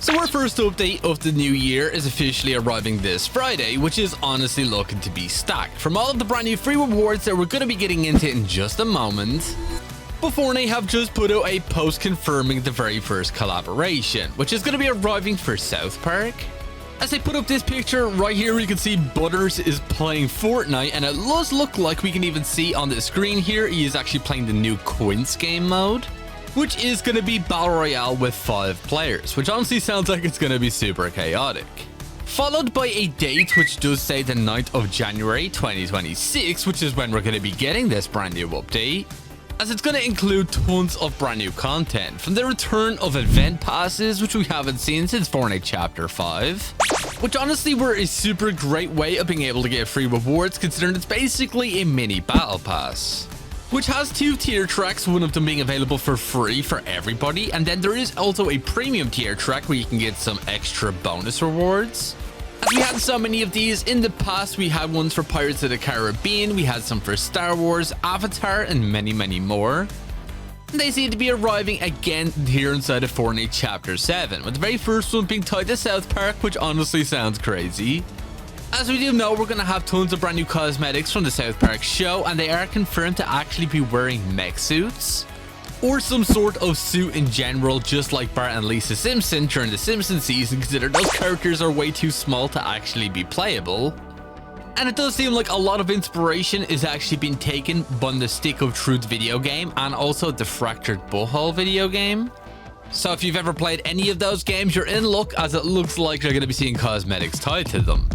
So our first update of the new year is officially arriving this Friday, which is honestly looking to be stacked from all of the brand new free rewards that we're going to be getting into in just a moment. But Fortnite have just put out a post confirming the very first collaboration, which is going to be arriving for South Park. As they put up this picture right here, you can see Butters is playing Fortnite, and it does look like we can even see on the screen here he is actually playing the new Quince game mode, which is going to be Battle Royale with 5 players, which honestly sounds like it's going to be super chaotic. Followed by a date which does say the 9th of January 2026, which is when we're going to be getting this brand new update, as it's going to include tons of brand new content, from the return of event passes, which we haven't seen since Fortnite Chapter 5, which honestly were a super great way of being able to get free rewards, considering it's basically a mini battle pass, which has 2 tier tracks, one of them being available for free for everybody, and then there is also a premium tier track where you can get some extra bonus rewards. As we had so many of these in the past, we had ones for Pirates of the Caribbean, we had some for Star Wars, Avatar, and many more. And they seem to be arriving again here inside of Fortnite Chapter 7, with the very first one being tied to South Park, which honestly sounds crazy. As we do know, we're going to have tons of brand new cosmetics from the South Park show, and they are confirmed to actually be wearing mech suits, or some sort of suit in general, just like Bart and Lisa Simpson during the Simpsons season, considering those characters are way too small to actually be playable. And it does seem like a lot of inspiration is actually being taken from the Stick of Truth video game and also the Fractured Butthole video game. So if you've ever played any of those games, you're in luck, as it looks like you're going to be seeing cosmetics tied to them.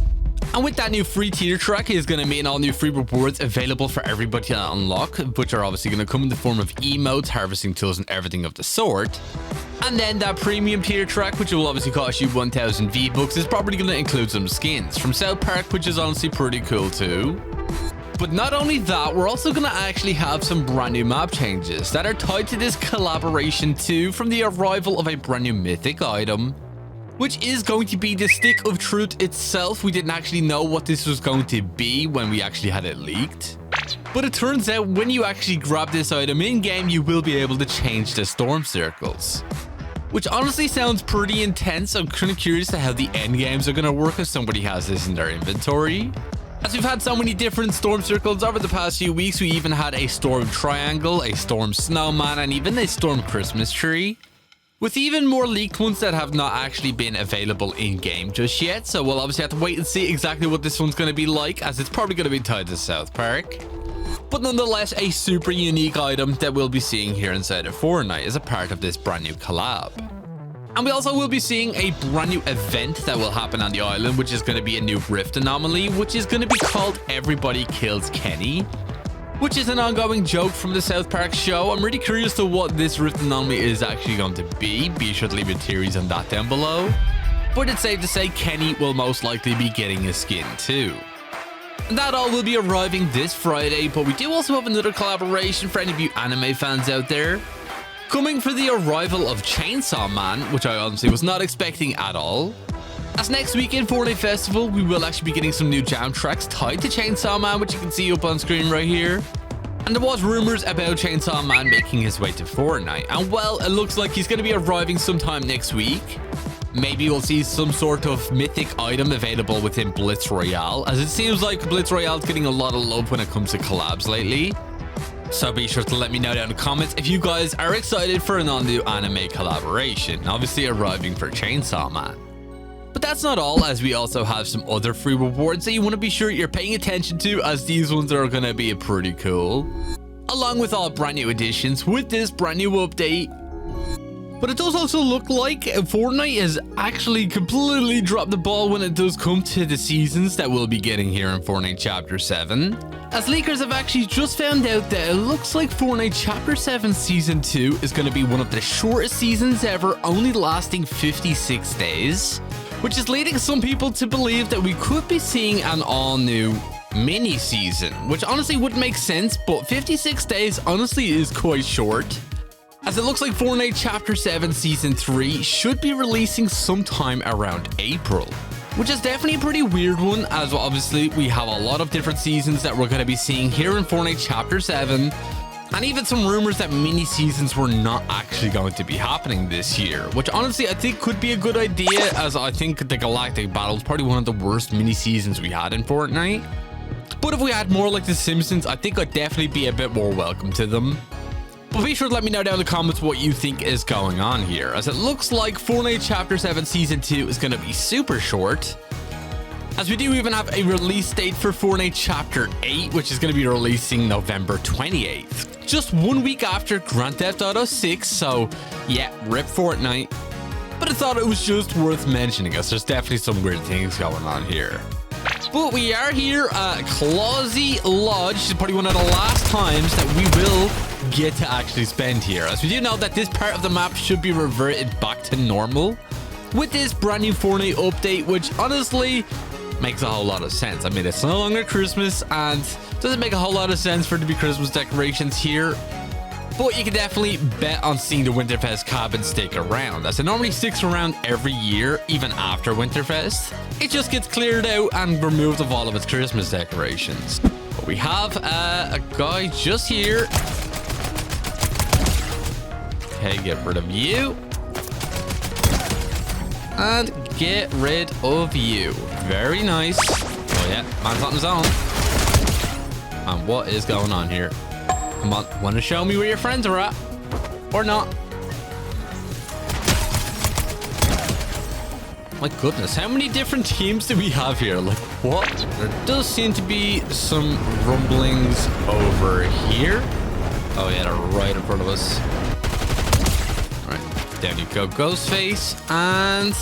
And with that new free tier track is going to mean all new free rewards available for everybody to unlock, which are obviously going to come in the form of emotes, harvesting tools, and everything of the sort. And then that premium tier track, which will obviously cost you 1000 V-Bucks, is probably going to include some skins from South Park, which is honestly pretty cool too. But not only that, we're also going to actually have some brand new map changes that are tied to this collaboration too, from the arrival of a brand new mythic item, which is going to be the Stick of Truth itself. We didn't actually know what this was going to be when we actually had it leaked, but it turns out when you actually grab this item in-game, you will be able to change the storm circles, which honestly sounds pretty intense. I'm kind of curious to how the end games are going to work if somebody has this in their inventory, as we've had so many different storm circles over the past few weeks. We even had a storm triangle, a storm snowman, and even a storm Christmas tree, with even more leaked ones that have not actually been available in-game just yet. So we'll obviously have to wait and see exactly what this one's going to be like, as it's probably going to be tied to South Park. But nonetheless, a super unique item that we'll be seeing here inside of Fortnite as a part of this brand new collab. And we also will be seeing a brand new event that will happen on the island, which is going to be a new rift anomaly, which is going to be called Everybody Kills Kenny, which is an ongoing joke from the South Park show. I'm really curious to what this rift anomaly is actually going to be. Be sure to leave your theories on that down below. But it's safe to say Kenny will most likely be getting a skin too. And that all will be arriving this Friday, but we do also have another collaboration for any of you anime fans out there, coming for the arrival of Chainsaw Man, which I honestly was not expecting at all. As next week in Fortnite Festival, we will actually be getting some new jam tracks tied to Chainsaw Man, which you can see up on screen right here. And there was rumors about Chainsaw Man making his way to Fortnite, and well, it looks like he's going to be arriving sometime next week. Maybe we'll see some sort of mythic item available within Blitz Royale, as it seems like Blitz Royale is getting a lot of love when it comes to collabs lately. So be sure to let me know down in the comments if you guys are excited for an all-new anime collaboration, obviously arriving for Chainsaw Man. But that's not all, as we also have some other free rewards that you want to be sure you're paying attention to, as these ones are going to be pretty cool, along with all brand new additions with this brand new update. But it does also look like Fortnite has actually completely dropped the ball when it does come to the seasons that we'll be getting here in Fortnite Chapter 7. As leakers have actually just found out that it looks like Fortnite Chapter 7 Season 2 is going to be one of the shortest seasons ever, only lasting 56 days. Which is leading some people to believe that we could be seeing an all-new mini-season, which honestly would make sense, but 56 days honestly is quite short, as it looks like Fortnite Chapter 7 Season 3 should be releasing sometime around April, which is definitely a pretty weird one, as obviously we have a lot of different seasons that we're going to be seeing here in Fortnite Chapter 7, And even some rumors that mini seasons were not actually going to be happening this year, which honestly I think could be a good idea, as I think the Galactic Battle is probably one of the worst mini seasons we had in Fortnite. But if we had more like the Simpsons, I think I'd definitely be a bit more welcome to them. But be sure to let me know down in the comments what you think is going on here, as it looks like Fortnite Chapter 7 Season 2 is going to be super short. As we do even have a release date for Fortnite Chapter 8, which is going to be releasing November 28th. Just 1 week after Grand Theft Auto 6, so yeah, rip Fortnite. But I thought it was just worth mentioning, as there's definitely some weird things going on here. But we are here at Clausey Lodge. It's probably one of the last times that we will get to actually spend here, as we do know that this part of the map should be reverted back to normal with this brand new Fortnite update, which honestly makes a whole lot of sense. I mean, it's no longer Christmas, and doesn't make a whole lot of sense for it to be Christmas decorations here. But you can definitely bet on seeing the Winterfest cabin stick around, as it normally sticks around every year, even after Winterfest. It just gets cleared out and removed of all of its Christmas decorations. But we have a guy just here. Okay, get rid of you. And get rid of you. Very nice. Oh yeah, man's on his own. And what is going on here? Come on, want to show me where your friends are at? Or not? My goodness, how many different teams do we have here? Like, what? There does seem to be some rumblings over here. Oh yeah, they're right in front of us. All right, down you go, Ghostface. And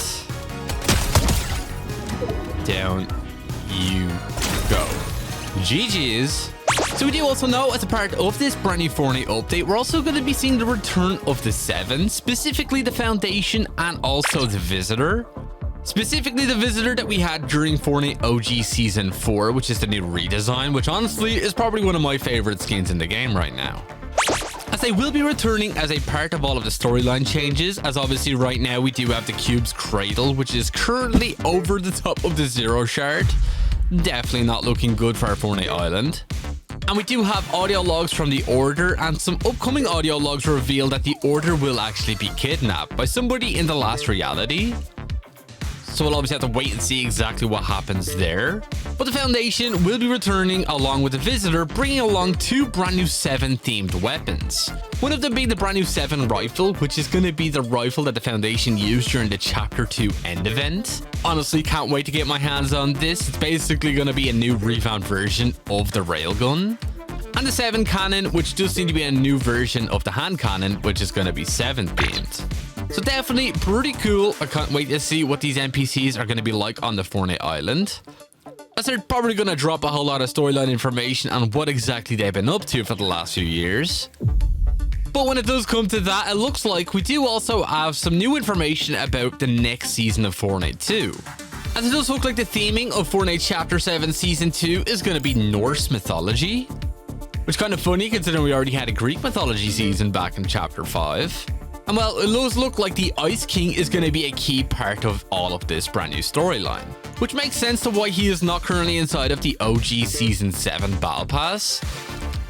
down you go. GG's. So we do also know, as a part of this brand new Fortnite update, we're also going to be seeing the return of the 7, specifically the Foundation and also the Visitor. Specifically the Visitor that we had during Fortnite OG Season 4, which is the new redesign, which honestly is probably one of my favorite skins in the game right now. As they will be returning as a part of all of the storyline changes, as obviously right now we do have the Cube's Cradle, which is currently over the top of the Zero Shard. Definitely not looking good for our Fortnite Island. And we do have audio logs from the Order, and some upcoming audio logs reveal that the Order will actually be kidnapped by somebody in the last reality. So we'll obviously have to wait and see exactly what happens there. But the Foundation will be returning along with the Visitor, bringing along 2 brand new 7 themed weapons. One of them being the brand new 7 rifle, which is going to be the rifle that the Foundation used during the Chapter 2 end event. Honestly, can't wait to get my hands on this. It's basically going to be a new revamped version of the railgun. And the 7 cannon, which does seem to be a new version of the hand cannon, which is going to be 7 themed. So definitely pretty cool. I can't wait to see what these NPCs are going to be like on the Fortnite Island, as they're probably going to drop a whole lot of storyline information on what exactly they've been up to for the last few years. But when it does come to that, it looks like we do also have some new information about the next season of Fortnite 2. As it does look like the theming of Fortnite Chapter 7 Season 2 is going to be Norse mythology, which is kind of funny considering we already had a Greek mythology season back in Chapter 5. And well, it does look like the Ice King is going to be a key part of all of this brand new storyline, which makes sense to why he is not currently inside of the OG Season 7 Battle Pass,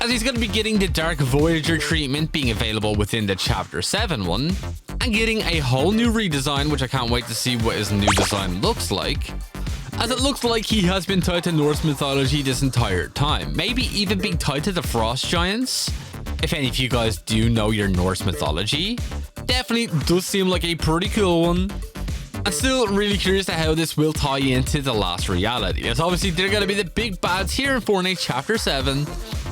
as he's going to be getting the Dark Voyager treatment being available within the Chapter 7 one, and getting a whole new redesign, which I can't wait to see what his new design looks like, as it looks like he has been tied to Norse mythology this entire time, maybe even being tied to the Frost Giants. If any of you guys do know your Norse mythology, definitely does seem like a pretty cool one. I'm still really curious to how this will tie into the last reality, as obviously they're going to be the big bads here in Fortnite Chapter 7,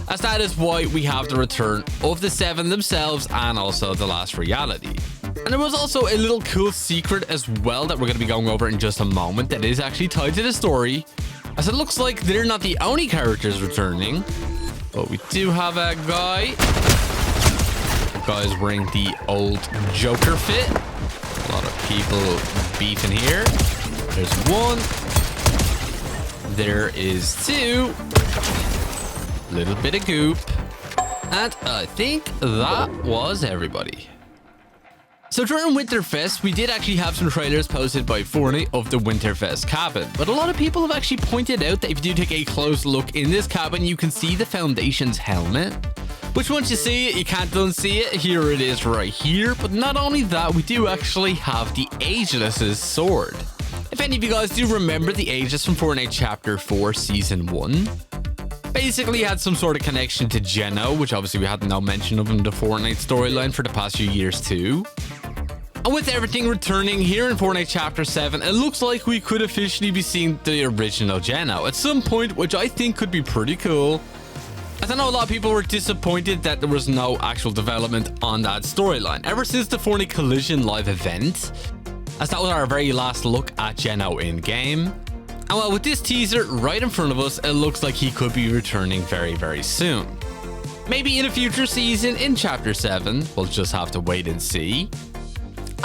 as that is why we have the return of the 7 themselves and also the last reality. And there was also a little cool secret as well that we're going to be going over in just a moment that is actually tied to the story, as it looks like they're not the only characters returning, but we do have a guy. The guy's wearing the old Joker fit. A lot of people beefing here. There's 1. There is 2. Little bit of goop. And I think that was everybody. So during Winterfest, we did actually have some trailers posted by Fortnite of the Winterfest cabin, but a lot of people have actually pointed out that if you do take a close look in this cabin, you can see the Foundation's helmet, Which once you see it, you can't unsee it. Here it is right here. But not only that, we do actually have the Ageless's sword. If any of you guys do remember the Ageless from Fortnite Chapter 4 Season 1, basically had some sort of connection to Geno, which obviously we had no mention of in the Fortnite storyline for the past few years too. And with everything returning here in Fortnite Chapter 7, it looks like we could officially be seeing the original Geno at some point, which I think could be pretty cool. As I know a lot of people were disappointed that there was no actual development on that storyline ever since the Fortnite Collision live event, as that was our very last look at Geno in game. And well, with this teaser right in front of us, it looks like he could be returning very, very soon. Maybe in a future season in Chapter 7, we'll just have to wait and see.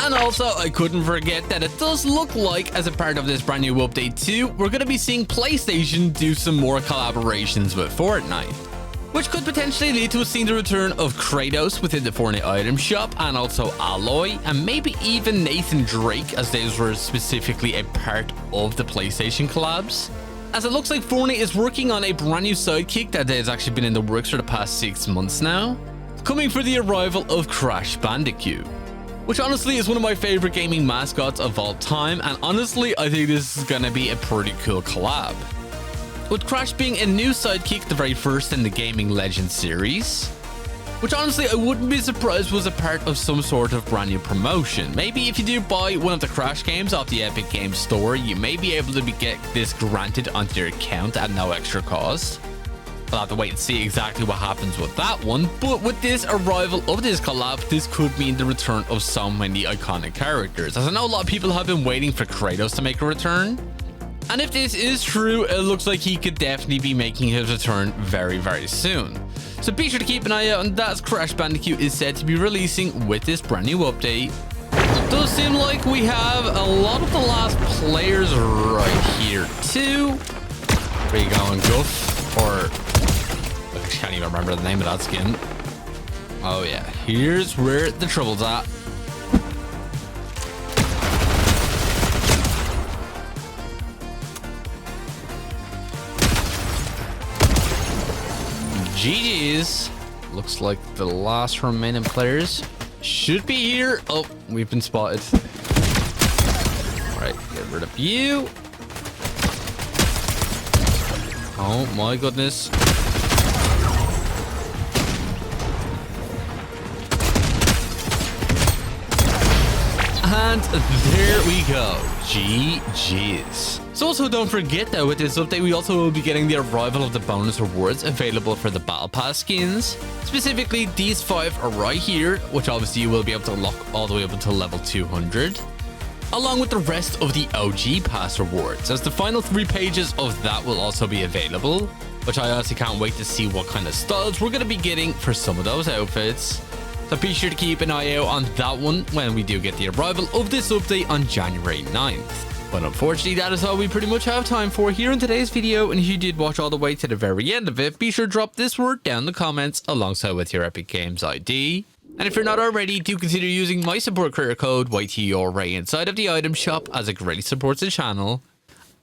And also, I couldn't forget that it does look like, as a part of this brand new update too, we're going to be seeing PlayStation do some more collaborations with Fortnite, which could potentially lead to us seeing the return of Kratos within the Fortnite item shop, and also Aloy, and maybe even Nathan Drake, as those were specifically a part of the PlayStation collabs. As it looks like Fortnite is working on a brand new sidekick that has actually been in the works for the past 6 months now, coming for the arrival of Crash Bandicoot, which honestly is one of my favorite gaming mascots of all time, and honestly I think this is gonna be a pretty cool collab, with Crash being a new sidekick, the very first in the Gaming Legends series, which honestly I wouldn't be surprised was a part of some sort of brand new promotion. Maybe if you do buy one of the Crash games off the Epic Games Store, you may be able to get this granted onto your account at no extra cost. We'll have to wait and see exactly what happens with that one, but with this arrival of this collab, this could mean the return of so many iconic characters, as I know a lot of people have been waiting for Kratos to make a return. And if this is true, it looks like he could definitely be making his return very, very soon. So be sure to keep an eye out on that, as Crash Bandicoot is said to be releasing with this brand new update. It does seem like we have a lot of the last players right here too. Where you going, Guff? Or I can't even remember the name of that skin. Oh yeah, here's where the trouble's at. GG's. Looks like the last remaining players should be here. Oh, we've been spotted. All right, get rid of you. Oh my goodness. And there we go. GG's. So also don't forget that with this update, we also will be getting the arrival of the bonus rewards available for the Battle Pass skins. Specifically, these 5 are right here, which obviously you will be able to unlock all the way up until level 200. Along with the rest of the OG Pass rewards, as the final 3 pages of that will also be available, which I honestly can't wait to see what kind of styles we're going to be getting for some of those outfits. So be sure to keep an eye out on that one when we do get the arrival of this update on January 9th. But unfortunately, that is all we pretty much have time for here in today's video, and if you did watch all the way to the very end of it, be sure to drop this word down in the comments alongside with your Epic Games ID. And if you're not already, do consider using my support creator code YTRA inside of the item shop, as it greatly supports the channel.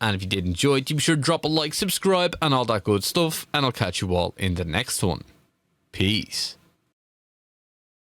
And if you did enjoy, do be sure to drop a like, subscribe, and all that good stuff, and I'll catch you all in the next one. Peace.